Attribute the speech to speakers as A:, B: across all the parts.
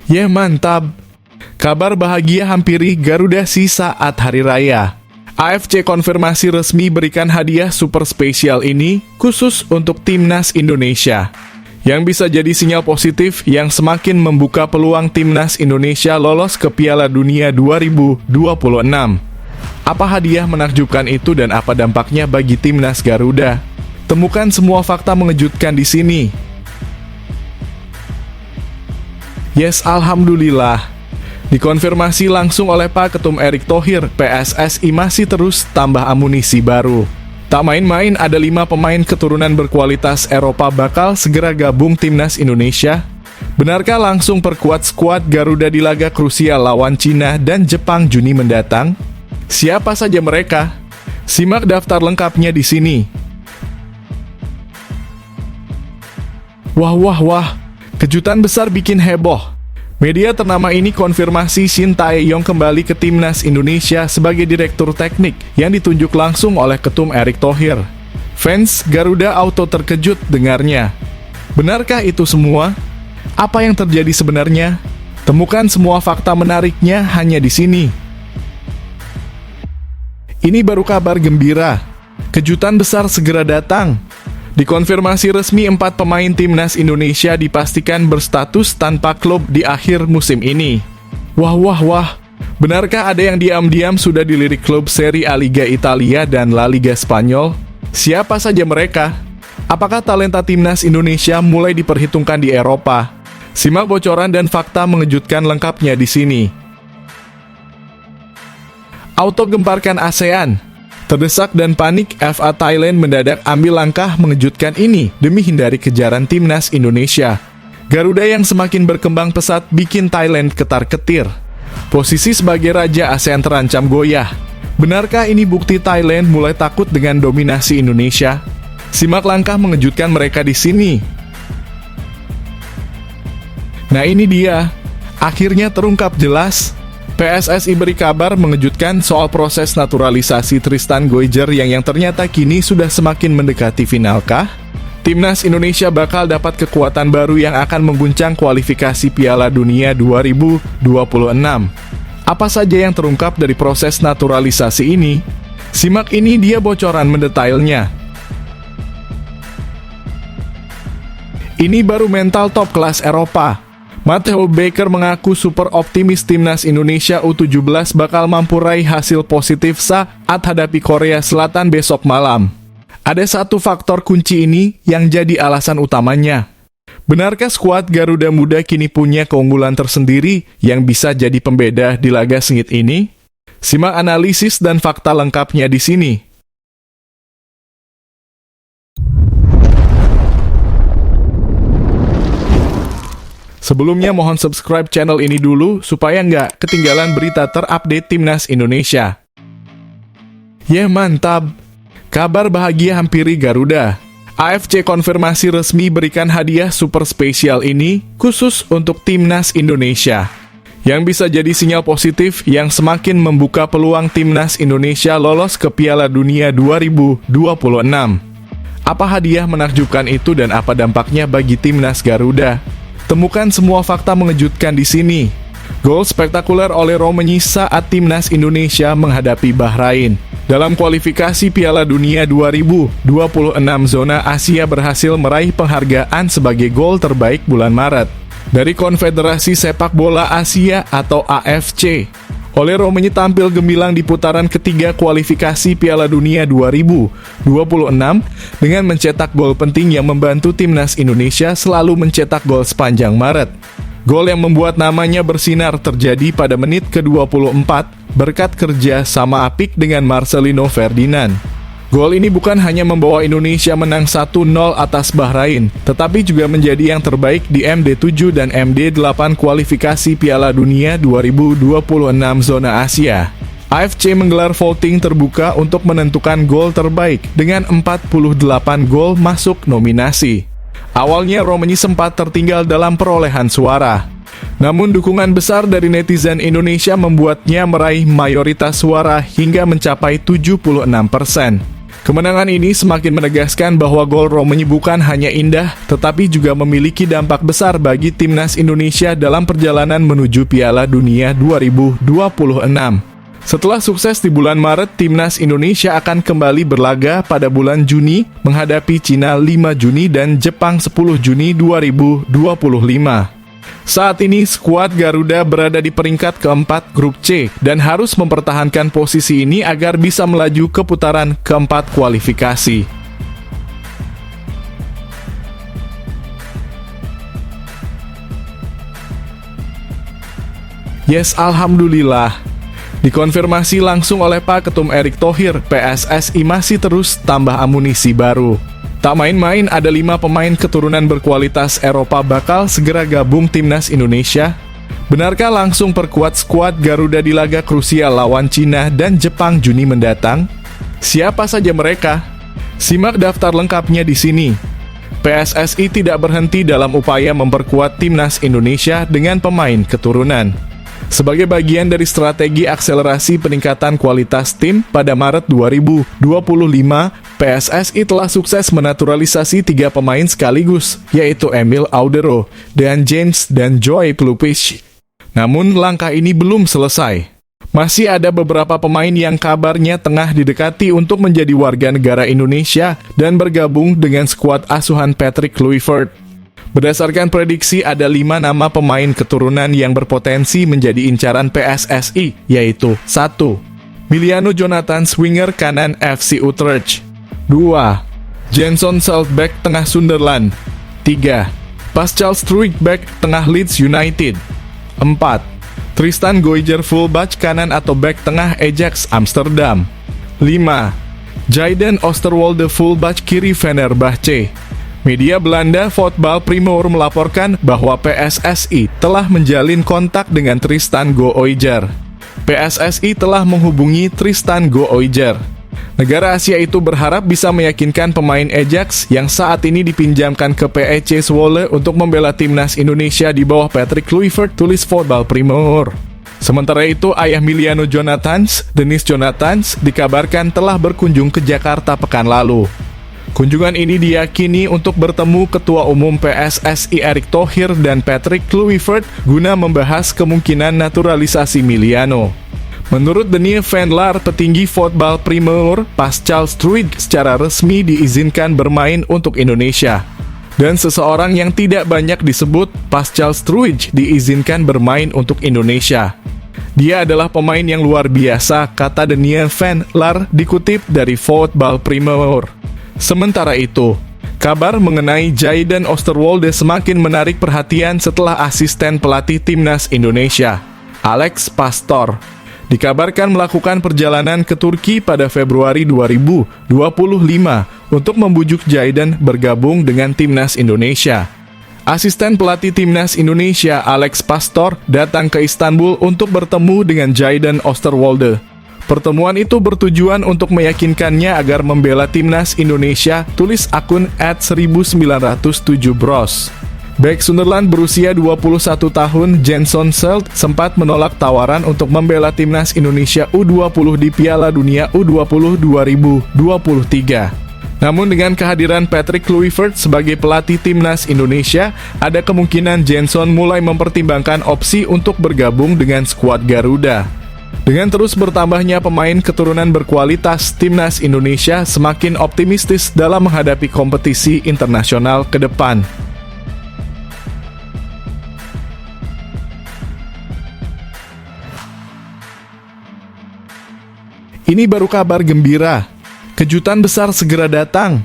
A: Mantap! Kabar bahagia hampiri Garuda Sea saat Hari Raya. AFC konfirmasi resmi berikan hadiah super spesial ini khusus untuk Timnas Indonesia, yang bisa jadi sinyal positif yang semakin membuka peluang Timnas Indonesia lolos ke Piala Dunia 2026. Apa hadiah menakjubkan itu dan apa dampaknya bagi Timnas Garuda? Temukan semua fakta mengejutkan di sini. Alhamdulillah. Dikonfirmasi langsung oleh Pak Ketum Erick Thohir, PSSI masih terus tambah amunisi baru. Tak main-main, ada 5 pemain keturunan berkualitas Eropa bakal segera gabung Timnas Indonesia. Benarkah langsung perkuat skuad Garuda di laga krusial lawan Cina dan Jepang Juni mendatang? Siapa saja mereka? Simak daftar lengkapnya di sini. Wah, kejutan besar bikin heboh. Media ternama ini konfirmasi Shin Tae-yong kembali ke Timnas Indonesia sebagai direktur teknik yang ditunjuk langsung oleh Ketum Erick Thohir. Fans Garuda auto terkejut dengarnya. Benarkah itu semua? Apa yang terjadi sebenarnya? Temukan semua fakta menariknya hanya di sini. Ini baru kabar gembira. Kejutan besar segera datang. Dikonfirmasi resmi 4 pemain Timnas Indonesia dipastikan berstatus tanpa klub di akhir musim ini. Wah. Benarkah ada yang diam-diam sudah dilirik klub Serie A Liga Italia dan La Liga Spanyol? Siapa saja mereka? Apakah talenta Timnas Indonesia mulai diperhitungkan di Eropa? Simak bocoran dan fakta mengejutkan lengkapnya di sini. Auto gemparkan ASEAN. Terdesak dan panik, FA Thailand mendadak ambil langkah mengejutkan ini demi hindari kejaran Timnas Indonesia. Garuda yang semakin berkembang pesat bikin Thailand ketar-ketir. Posisi sebagai raja ASEAN terancam goyah. Benarkah ini bukti Thailand mulai takut dengan dominasi Indonesia? Simak langkah mengejutkan mereka di sini. Nah ini dia, akhirnya terungkap jelas. PSSI beri kabar mengejutkan soal proses naturalisasi Tristan Goijer yang ternyata kini sudah semakin mendekati finalkah? Timnas Indonesia bakal dapat kekuatan baru yang akan mengguncang kualifikasi Piala Dunia 2026. Apa saja yang terungkap dari proses naturalisasi ini? Simak ini dia bocoran mendetailnya. Ini baru mental top kelas Eropa. Matteo Baker mengaku super optimis Timnas Indonesia U17 bakal mampu raih hasil positif saat hadapi Korea Selatan besok malam. Ada satu faktor kunci ini yang jadi alasan utamanya. Benarkah skuad Garuda Muda kini punya keunggulan tersendiri yang bisa jadi pembeda di laga sengit ini? Simak analisis dan fakta lengkapnya di sini. Sebelumnya mohon subscribe channel ini dulu supaya nggak ketinggalan berita terupdate Timnas Indonesia. Mantap! Kabar bahagia hampiri Garuda. AFC konfirmasi resmi berikan hadiah super spesial ini khusus untuk Timnas Indonesia, yang bisa jadi sinyal positif yang semakin membuka peluang Timnas Indonesia lolos ke Piala Dunia 2026. Apa hadiah menakjubkan itu dan apa dampaknya bagi Timnas Garuda? Temukan semua fakta mengejutkan di sini. Gol spektakuler oleh Romagnoli saat Timnas Indonesia menghadapi Bahrain. Dalam kualifikasi Piala Dunia 2026 zona Asia berhasil meraih penghargaan sebagai gol terbaik bulan Maret dari Konfederasi Sepak Bola Asia atau AFC. Ole Romagnoli tampil gemilang di putaran ketiga kualifikasi Piala Dunia 2026 dengan mencetak gol penting yang membantu Timnas Indonesia selalu mencetak gol sepanjang Maret. Gol yang membuat namanya bersinar terjadi pada menit ke-24 berkat kerja sama apik dengan Marcelino Ferdinand. Gol ini bukan hanya membawa Indonesia menang 1-0 atas Bahrain, tetapi juga menjadi yang terbaik di MD7 dan MD8 kualifikasi Piala Dunia 2026 zona Asia. AFC menggelar voting terbuka untuk menentukan gol terbaik dengan 48 gol masuk nominasi. Awalnya Romagnoli sempat tertinggal dalam perolehan suara. Namun dukungan besar dari netizen Indonesia membuatnya meraih mayoritas suara hingga mencapai 76%. Kemenangan ini semakin menegaskan bahwa gol Romanya bukan hanya indah, tetapi juga memiliki dampak besar bagi timnas Indonesia dalam perjalanan menuju Piala Dunia 2026. Setelah sukses di bulan Maret, timnas Indonesia akan kembali berlaga pada bulan Juni menghadapi Cina 5 Juni dan Jepang 10 Juni 2025. Saat ini skuad Garuda berada di peringkat keempat grup C dan harus mempertahankan posisi ini agar bisa melaju ke putaran keempat kualifikasi. Yes, alhamdulillah. Dikonfirmasi langsung oleh Pak Ketum Erick Thohir, PSSI masih terus tambah amunisi baru. Tak main-main, ada 5 pemain keturunan berkualitas Eropa bakal segera gabung timnas Indonesia. Benarkah langsung perkuat skuad Garuda di laga krusial lawan Cina dan Jepang Juni mendatang? Siapa saja mereka? Simak daftar lengkapnya di sini. PSSI tidak berhenti dalam upaya memperkuat timnas Indonesia dengan pemain keturunan. Sebagai bagian dari strategi akselerasi peningkatan kualitas tim, pada Maret 2025, PSSI telah sukses menaturalisasi 3 pemain sekaligus, yaitu Emil Audero, Dan James, dan Joy Plupic. Namun, langkah ini belum selesai. Masih ada beberapa pemain yang kabarnya tengah didekati untuk menjadi warga negara Indonesia dan bergabung dengan skuad asuhan Patrick Kluivert. Berdasarkan prediksi, ada 5 nama pemain keturunan yang berpotensi menjadi incaran PSSI, yaitu 1. Miliano Jonathan, winger kanan FC Utrecht. 2. Jenson Saltback, tengah Sunderland. 3. Pascal Struijk, back tengah Leeds United. 4. Tristan Goijer, fullback kanan atau back tengah Ajax Amsterdam. 5. Jayden Oosterwolde, fullback kiri Fenerbahce. Media Belanda Voetbal Primeur melaporkan bahwa PSSI telah menjalin kontak dengan Tristan Goijer. PSSI telah menghubungi Tristan Goijer. Negara Asia itu berharap bisa meyakinkan pemain Ajax yang saat ini dipinjamkan ke PEC Zwolle untuk membela timnas Indonesia di bawah Patrick Kluivert, tulis Voetbal Primeur. Sementara itu, ayah Miliano Jonathans, Dennis Jonathans, dikabarkan telah berkunjung ke Jakarta pekan lalu. Kunjungan ini diyakini untuk bertemu Ketua Umum PSSI Erick Thohir dan Patrick Kluivert guna membahas kemungkinan naturalisasi Miliano. Menurut Denis van Laar, petinggi Voetbal Primeur, Pascal Struijk secara resmi diizinkan bermain untuk Indonesia. Dan seseorang yang tidak banyak disebut, Pascal Struijk diizinkan bermain untuk Indonesia. Dia adalah pemain yang luar biasa, kata Denis van Laar dikutip dari Voetbal Primeur. Sementara itu, kabar mengenai Jayden Oosterwolde semakin menarik perhatian setelah asisten pelatih timnas Indonesia, Alex Pastoor, dikabarkan melakukan perjalanan ke Turki pada Februari 2025 untuk membujuk Jayden bergabung dengan timnas Indonesia. Asisten pelatih timnas Indonesia, Alex Pastoor, datang ke Istanbul untuk bertemu dengan Jayden Oosterwolde. Pertemuan itu bertujuan untuk meyakinkannya agar membela timnas Indonesia, tulis akun @1907bros. Bek Sunderland berusia 21 tahun, Jenson Selt, sempat menolak tawaran untuk membela timnas Indonesia U20 di Piala Dunia U20 2023. Namun dengan kehadiran Patrick Kluivert sebagai pelatih timnas Indonesia, ada kemungkinan Jenson mulai mempertimbangkan opsi untuk bergabung dengan skuad Garuda. Dengan terus bertambahnya pemain keturunan berkualitas, timnas Indonesia semakin optimistis dalam menghadapi kompetisi internasional ke depan. Ini baru kabar gembira. Kejutan besar segera datang.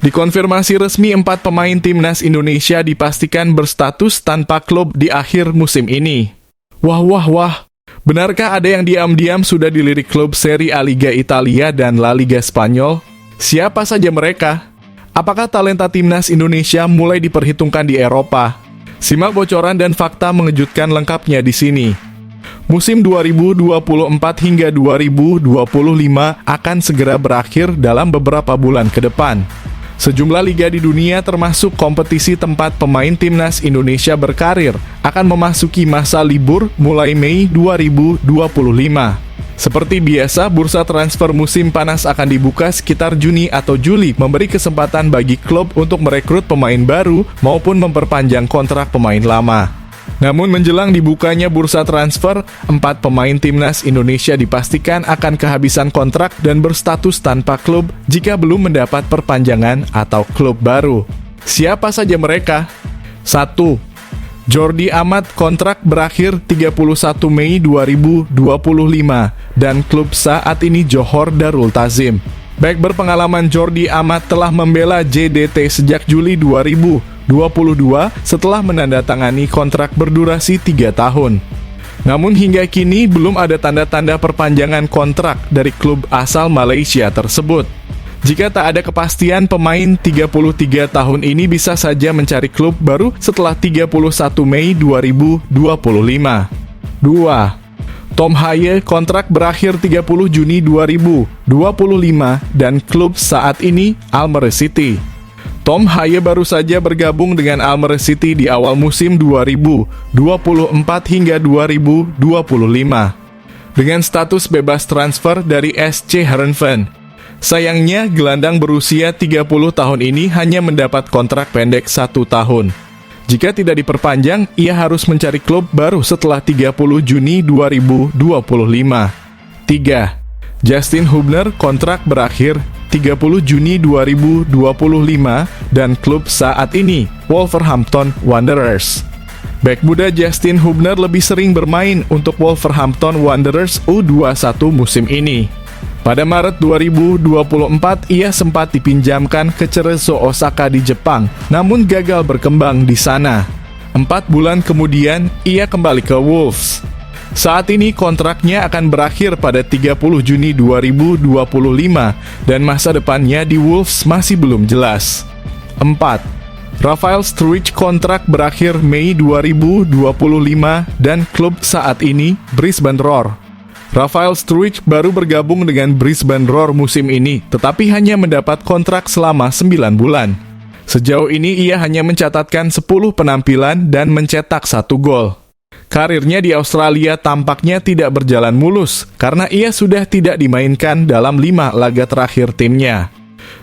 A: Dikonfirmasi resmi 4 pemain timnas Indonesia dipastikan berstatus tanpa klub di akhir musim ini. Wah. Benarkah ada yang diam-diam sudah dilirik klub Serie A Liga Italia dan La Liga Spanyol? Siapa saja mereka? Apakah talenta timnas Indonesia mulai diperhitungkan di Eropa? Simak bocoran dan fakta mengejutkan lengkapnya di sini. Musim 2024 hingga 2025 akan segera berakhir dalam beberapa bulan ke depan. Sejumlah liga di dunia termasuk kompetisi tempat pemain timnas Indonesia berkarir akan memasuki masa libur mulai Mei 2025. Seperti biasa, bursa transfer musim panas akan dibuka sekitar Juni atau Juli, memberi kesempatan bagi klub untuk merekrut pemain baru maupun memperpanjang kontrak pemain lama. Namun menjelang dibukanya bursa transfer, 4 pemain timnas Indonesia dipastikan akan kehabisan kontrak dan berstatus tanpa klub jika belum mendapat perpanjangan atau klub baru. Siapa saja mereka? 1. Jordi Amat kontrak berakhir 31 Mei 2025 dan klub saat ini Johor Darul Ta'zim. Bek berpengalaman Jordi Amat telah membela JDT sejak Juli 2022 setelah menandatangani kontrak berdurasi 3 tahun. Namun hingga kini belum ada tanda-tanda perpanjangan kontrak dari klub asal Malaysia tersebut. Jika tak ada kepastian, pemain 33 tahun ini bisa saja mencari klub baru setelah 31 Mei 2025. 2. Tom Haye kontrak berakhir 30 Juni 2025 dan klub saat ini Almere City. Tom Haye baru saja bergabung dengan Almere City di awal musim 2024 hingga 2025 dengan status bebas transfer dari SC Heerenveen. Sayangnya, gelandang berusia 30 tahun ini hanya mendapat kontrak pendek 1 tahun. Jika tidak diperpanjang, ia harus mencari klub baru setelah 30 Juni 2025. 3. Justin Hubner kontrak berakhir 30 Juni 2025 dan klub saat ini Wolverhampton Wanderers. Bek muda Justin Hubner lebih sering bermain untuk Wolverhampton Wanderers U21 musim ini. Pada Maret 2024, ia sempat dipinjamkan ke Cerezo Osaka di Jepang, namun gagal berkembang di sana. 4 bulan kemudian, ia kembali ke Wolves. Saat ini kontraknya akan berakhir pada 30 Juni 2025 dan masa depannya di Wolves masih belum jelas. 4. Rafael Struijk kontrak berakhir Mei 2025 dan klub saat ini Brisbane Roar. Rafael Struijk baru bergabung dengan Brisbane Roar musim ini, tetapi hanya mendapat kontrak selama 9 bulan. Sejauh ini ia hanya mencatatkan 10 penampilan dan mencetak 1 gol. Karirnya di Australia tampaknya tidak berjalan mulus, karena ia sudah tidak dimainkan dalam 5 laga terakhir timnya.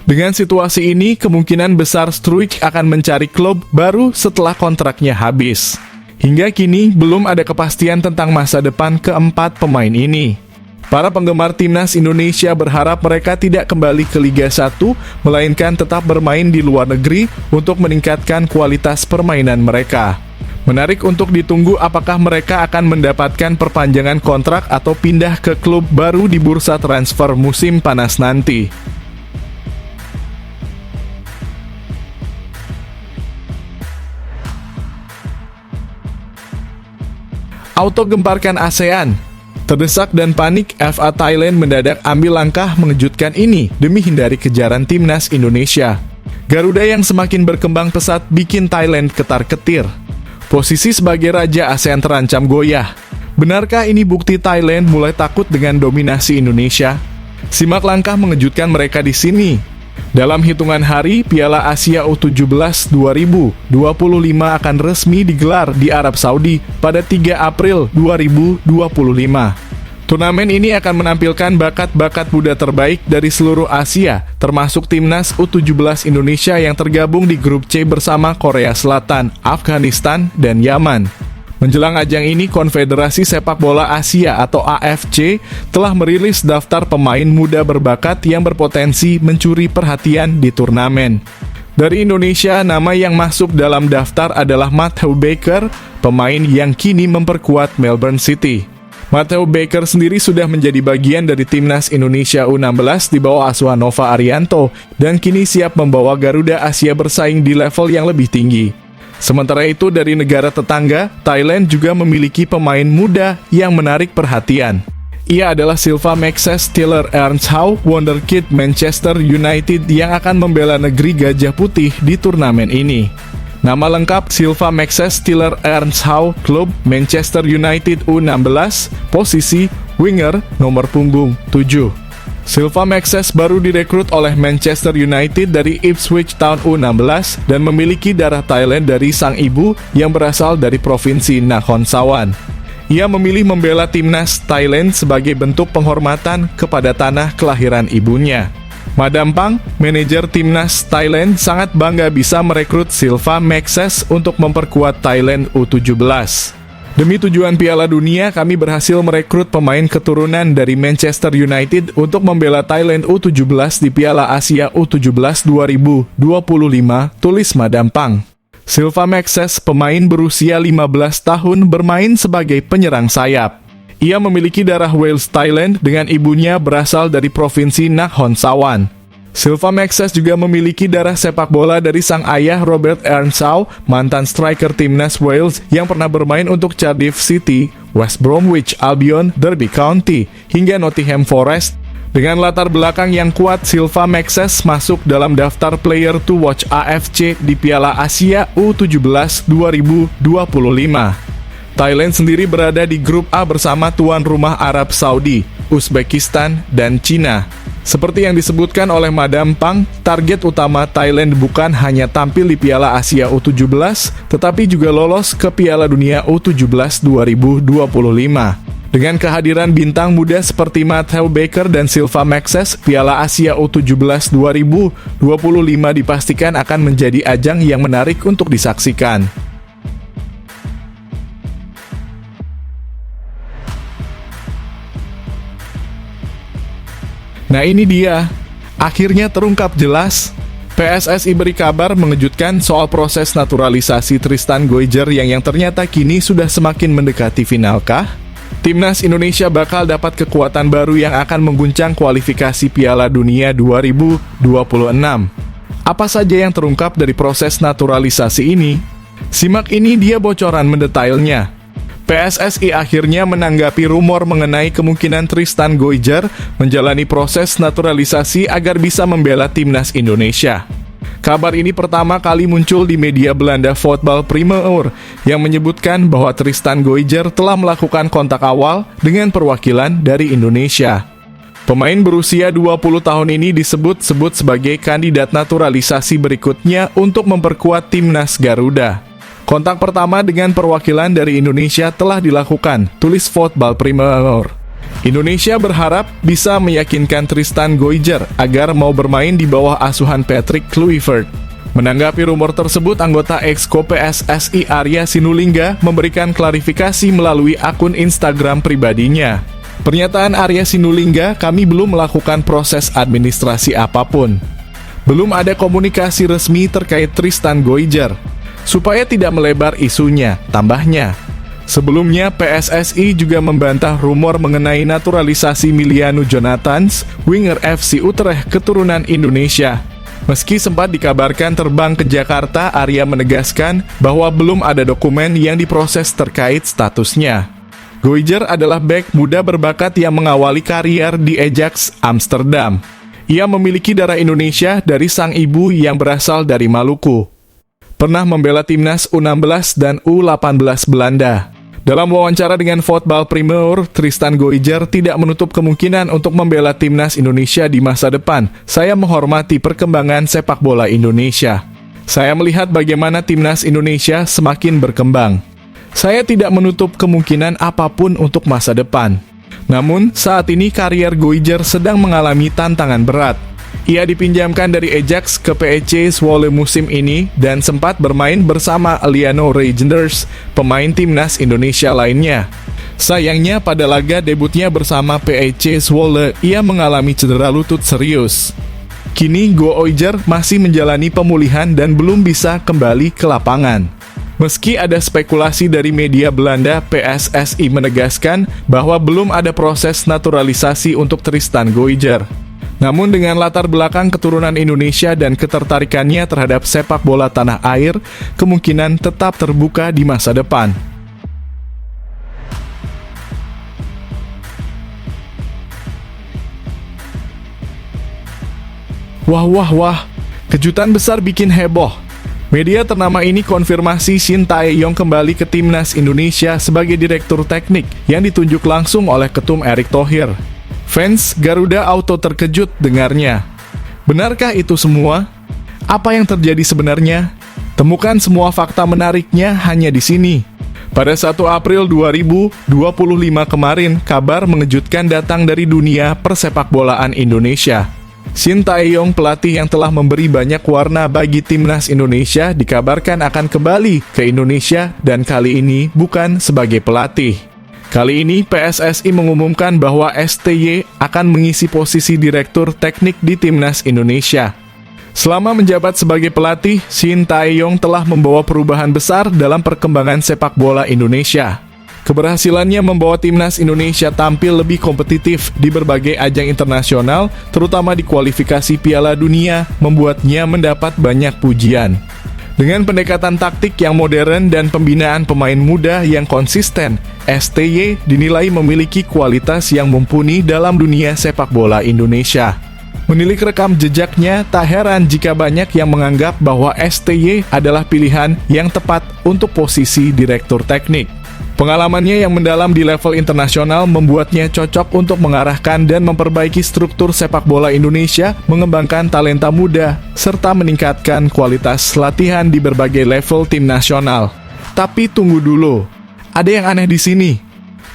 A: Dengan situasi ini, kemungkinan besar Struijk akan mencari klub baru setelah kontraknya habis. Hingga kini, belum ada kepastian tentang masa depan keempat pemain ini. Para penggemar timnas Indonesia berharap mereka tidak kembali ke Liga 1, melainkan tetap bermain di luar negeri untuk meningkatkan kualitas permainan mereka. Menarik untuk ditunggu apakah mereka akan mendapatkan perpanjangan kontrak atau pindah ke klub baru di bursa transfer musim panas nanti. Auto gemparkan ASEAN. Terdesak dan panik, FA Thailand mendadak ambil langkah mengejutkan ini demi hindari kejaran timnas Indonesia. Garuda yang semakin berkembang pesat bikin Thailand ketar-ketir. Posisi sebagai raja ASEAN terancam goyah. Benarkah ini bukti Thailand mulai takut dengan dominasi Indonesia? Simak langkah mengejutkan mereka di sini. Dalam hitungan hari, Piala Asia U17 2025 akan resmi digelar di Arab Saudi pada 3 April 2025. Turnamen ini akan menampilkan bakat-bakat muda terbaik dari seluruh Asia, termasuk timnas U17 Indonesia yang tergabung di grup C bersama Korea Selatan, Afghanistan, dan Yaman. Menjelang ajang ini, Konfederasi Sepak Bola Asia atau AFC telah merilis daftar pemain muda berbakat yang berpotensi mencuri perhatian di turnamen. Dari Indonesia, nama yang masuk dalam daftar adalah Mathew Baker, pemain yang kini memperkuat Melbourne City. Mathew Baker sendiri sudah menjadi bagian dari timnas Indonesia U16 di bawah asuhan Nova Arianto dan kini siap membawa Garuda Asia bersaing di level yang lebih tinggi. Sementara itu, dari negara tetangga, Thailand juga memiliki pemain muda yang menarik perhatian. Ia adalah Silva Maxes Tiller Earnshaw, wonderkid Manchester United yang akan membela negeri Gajah Putih di turnamen ini. Nama lengkap Silva Maxes Tiller Earnshaw, klub Manchester United U16, posisi winger, nomor punggung 7. Silva Maxes baru direkrut oleh Manchester United dari Ipswich Town U16 dan memiliki darah Thailand dari sang ibu yang berasal dari provinsi Nakhon Sawan. Ia memilih membela timnas Thailand sebagai bentuk penghormatan kepada tanah kelahiran ibunya. Madam Pang, manajer timnas Thailand, sangat bangga bisa merekrut Silva Maxes untuk memperkuat Thailand U17. Demi tujuan Piala Dunia, kami berhasil merekrut pemain keturunan dari Manchester United untuk membela Thailand U17 di Piala Asia U17 2025, tulis Madam Pang. Silva Maxes, pemain berusia 15 tahun, bermain sebagai penyerang sayap. Ia memiliki darah Wales Thailand dengan ibunya berasal dari provinsi Nakhon Sawan. Silva Maxes juga memiliki darah sepak bola dari sang ayah Robert Earnshaw, mantan striker timnas Wales yang pernah bermain untuk Cardiff City, West Bromwich Albion, Derby County, hingga Nottingham Forest. Dengan latar belakang yang kuat, Silva Maxes masuk dalam daftar player to watch AFC di Piala Asia U17 2025. Thailand sendiri berada di grup A bersama tuan rumah Arab Saudi, Uzbekistan, dan Cina. Seperti yang disebutkan oleh Madam Pang, target utama Thailand bukan hanya tampil di Piala Asia U17, tetapi juga lolos ke Piala Dunia U17 2025. Dengan kehadiran bintang muda seperti Matthew Baker dan Silva Maxes, Piala Asia U17 2025 dipastikan akan menjadi ajang yang menarik untuk disaksikan. Nah ini dia, akhirnya terungkap jelas. PSSI beri kabar mengejutkan soal proses naturalisasi Tristan Goijer yang ternyata kini sudah semakin mendekati finalkah? Timnas Indonesia bakal dapat kekuatan baru yang akan mengguncang kualifikasi Piala Dunia 2026. Apa saja yang terungkap dari proses naturalisasi ini? Simak ini dia bocoran mendetailnya. PSSI akhirnya menanggapi rumor mengenai kemungkinan Tristan Goijer menjalani proses naturalisasi agar bisa membela timnas Indonesia. Kabar ini pertama kali muncul di media Belanda Voetbal Primeur yang menyebutkan bahwa Tristan Goijer telah melakukan kontak awal dengan perwakilan dari Indonesia. Pemain berusia 20 tahun ini disebut-sebut sebagai kandidat naturalisasi berikutnya untuk memperkuat timnas Garuda. Kontak pertama dengan perwakilan dari Indonesia telah dilakukan, tulis Voetbal Primeur. Indonesia berharap bisa meyakinkan Tristan Goijer agar mau bermain di bawah asuhan Patrick Kluivert. Menanggapi rumor tersebut, anggota Exco PSSI Arya Sinulinga memberikan klarifikasi melalui akun Instagram pribadinya. Pernyataan Arya Sinulinga, kami belum melakukan proses administrasi apapun. Belum ada komunikasi resmi terkait Tristan Goijer. Supaya tidak melebar isunya, tambahnya. Sebelumnya, PSSI juga membantah rumor mengenai naturalisasi Milianu Jonathans, winger FC Utrecht keturunan Indonesia. Meski sempat dikabarkan terbang ke Jakarta, Arya menegaskan bahwa belum ada dokumen yang diproses terkait statusnya. Goijer adalah bek muda berbakat yang mengawali karier di Ajax Amsterdam. Ia memiliki darah Indonesia dari sang ibu yang berasal dari Maluku. Pernah membela timnas U16 dan U18 Belanda. Dalam wawancara dengan Voetbal Primeur, Tristan Goijer tidak menutup kemungkinan untuk membela timnas Indonesia di masa depan. Saya menghormati perkembangan sepak bola Indonesia. Saya melihat bagaimana timnas Indonesia semakin berkembang. Saya tidak menutup kemungkinan apapun untuk masa depan. Namun, saat ini karier Goijer sedang mengalami tantangan berat. Ia dipinjamkan dari Ajax ke PEC Zwolle musim ini dan sempat bermain bersama Eliano Reijnders, pemain timnas Indonesia lainnya. Sayangnya pada laga debutnya bersama PEC Zwolle, ia mengalami cedera lutut serius. Kini Goijer masih menjalani pemulihan dan belum bisa kembali ke lapangan. Meski ada spekulasi dari media Belanda, PSSI menegaskan bahwa belum ada proses naturalisasi untuk Tristan Goijer. Namun dengan latar belakang keturunan Indonesia dan ketertarikannya terhadap sepak bola tanah air, kemungkinan tetap terbuka di masa depan. Wah, kejutan besar bikin heboh. Media ternama ini konfirmasi Shin Tae-yong kembali ke timnas Indonesia sebagai direktur teknik yang ditunjuk langsung oleh Ketum Erick Thohir. Fans Garuda auto terkejut dengarnya. Benarkah itu semua? Apa yang terjadi sebenarnya? Temukan semua fakta menariknya hanya di sini. Pada 1 April 2025 kemarin, kabar mengejutkan datang dari dunia persepakbolaan Indonesia. Shin Tae-yong, pelatih yang telah memberi banyak warna bagi timnas Indonesia, dikabarkan akan kembali ke Indonesia dan kali ini bukan sebagai pelatih. Kali ini PSSI mengumumkan bahwa STY akan mengisi posisi direktur teknik di timnas Indonesia. Selama menjabat sebagai pelatih, Shin Tae-yong telah membawa perubahan besar dalam perkembangan sepak bola Indonesia. Keberhasilannya membawa timnas Indonesia tampil lebih kompetitif di berbagai ajang internasional, terutama di kualifikasi Piala Dunia, membuatnya mendapat banyak pujian. Dengan pendekatan taktik yang modern dan pembinaan pemain muda yang konsisten, STY dinilai memiliki kualitas yang mumpuni dalam dunia sepak bola Indonesia. Menilik rekam jejaknya, tak heran jika banyak yang menganggap bahwa STY adalah pilihan yang tepat untuk posisi direktur teknik. Pengalamannya yang mendalam di level internasional membuatnya cocok untuk mengarahkan dan memperbaiki struktur sepak bola Indonesia, mengembangkan talenta muda, serta meningkatkan kualitas latihan di berbagai level tim nasional. Tapi tunggu dulu, ada yang aneh di sini.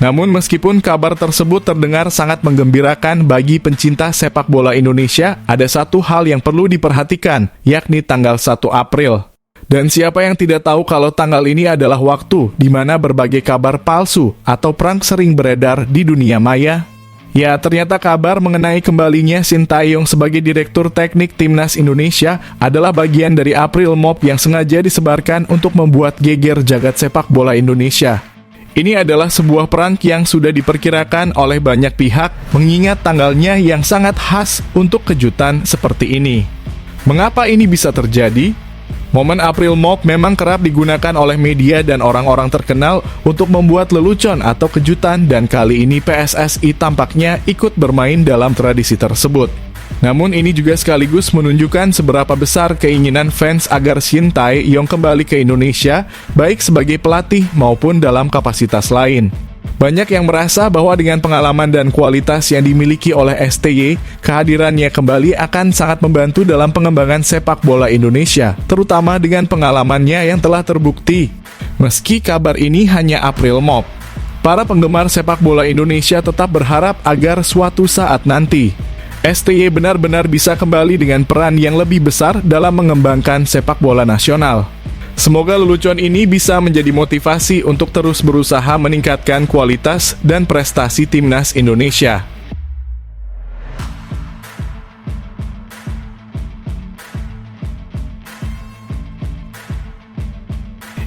A: Namun meskipun kabar tersebut terdengar sangat menggembirakan bagi pencinta sepak bola Indonesia, ada satu hal yang perlu diperhatikan, yakni tanggal 1 April. Dan siapa yang tidak tahu kalau tanggal ini adalah waktu di mana berbagai kabar palsu atau prank sering beredar di dunia maya? Ya, ternyata kabar mengenai kembalinya Shin Tae-yong sebagai direktur teknik timnas Indonesia adalah bagian dari April Mop yang sengaja disebarkan untuk membuat geger jagat sepak bola Indonesia. Ini adalah sebuah prank yang sudah diperkirakan oleh banyak pihak mengingat tanggalnya yang sangat khas untuk kejutan seperti ini. Mengapa ini bisa terjadi? Momen April Mop memang kerap digunakan oleh media dan orang-orang terkenal untuk membuat lelucon atau kejutan, dan kali ini PSSI tampaknya ikut bermain dalam tradisi tersebut. Namun ini juga sekaligus menunjukkan seberapa besar keinginan fans agar Shin Tae-yong kembali ke Indonesia, baik sebagai pelatih maupun dalam kapasitas lain. Banyak yang merasa bahwa dengan pengalaman dan kualitas yang dimiliki oleh STY, kehadirannya kembali akan sangat membantu dalam pengembangan sepak bola Indonesia, terutama dengan pengalamannya yang telah terbukti. Meski kabar ini hanya April Mop, para penggemar sepak bola Indonesia tetap berharap agar suatu saat nanti STY benar-benar bisa kembali dengan peran yang lebih besar dalam mengembangkan sepak bola nasional. Semoga lelucon ini bisa menjadi motivasi untuk terus berusaha meningkatkan kualitas dan prestasi timnas Indonesia.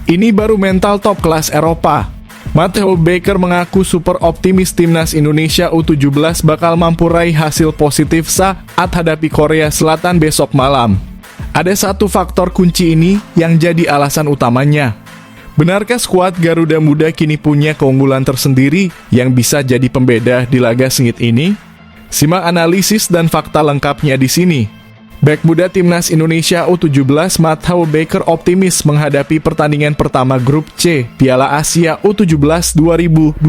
A: Ini baru mental top kelas Eropa. Matteo Baker mengaku super optimis timnas Indonesia U17 bakal mampu raih hasil positif saat hadapi Korea Selatan besok malam. Ada satu faktor kunci ini yang jadi alasan utamanya. Benarkah skuad Garuda Muda kini punya keunggulan tersendiri yang bisa jadi pembeda di laga sengit ini? Simak analisis dan fakta lengkapnya di sini. Bek muda timnas Indonesia U17 Matteo Baker optimis menghadapi pertandingan pertama grup C Piala Asia U17 2025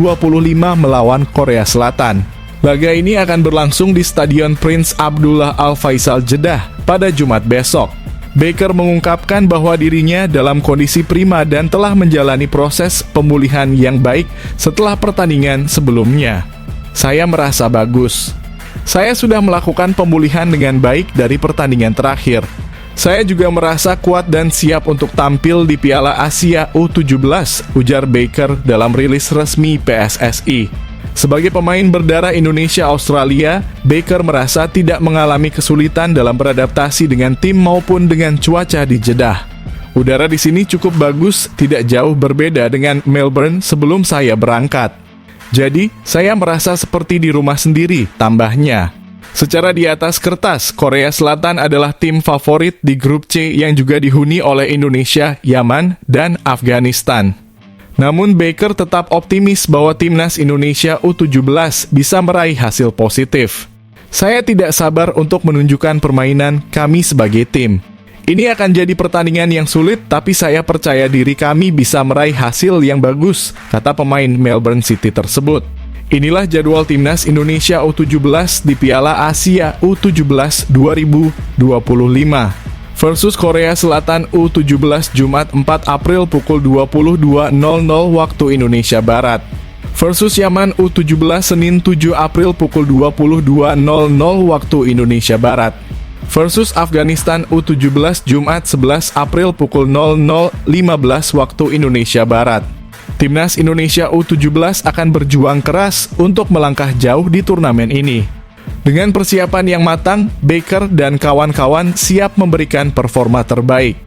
A: melawan Korea Selatan. Laga ini akan berlangsung di Stadion Prince Abdullah Al Faisal Jeddah pada Jumat besok. Baker mengungkapkan bahwa dirinya dalam kondisi prima dan telah menjalani proses pemulihan yang baik setelah pertandingan sebelumnya. Saya merasa bagus. Saya sudah melakukan pemulihan dengan baik dari pertandingan terakhir. Saya juga merasa kuat dan siap untuk tampil di Piala Asia U17, ujar Baker dalam rilis resmi PSSI. Sebagai pemain berdarah Indonesia-Australia, Baker merasa tidak mengalami kesulitan dalam beradaptasi dengan tim maupun dengan cuaca di Jeddah. Udara di sini cukup bagus, tidak jauh berbeda dengan Melbourne sebelum saya berangkat. Jadi, saya merasa seperti di rumah sendiri, tambahnya. Secara di atas kertas, Korea Selatan adalah tim favorit di grup C yang juga dihuni oleh Indonesia, Yaman, dan Afghanistan. Namun Baker tetap optimis bahwa timnas Indonesia U17 bisa meraih hasil positif. Saya tidak sabar untuk menunjukkan permainan kami sebagai tim. Ini akan jadi pertandingan yang sulit, tapi saya percaya diri kami bisa meraih hasil yang bagus, kata pemain Melbourne City tersebut. Inilah jadwal timnas Indonesia U17 di Piala Asia U17 2025. versus Korea Selatan U17 Jumat 4 April pukul 22.00 waktu Indonesia Barat, versus Yaman U17 Senin 7 April pukul 22.00 waktu Indonesia Barat, versus Afghanistan U17 Jumat 11 April pukul 00.15 waktu Indonesia Barat. Timnas Indonesia U17 akan berjuang keras untuk melangkah jauh di turnamen ini. Dengan persiapan yang matang, Baker dan kawan-kawan siap memberikan performa terbaik.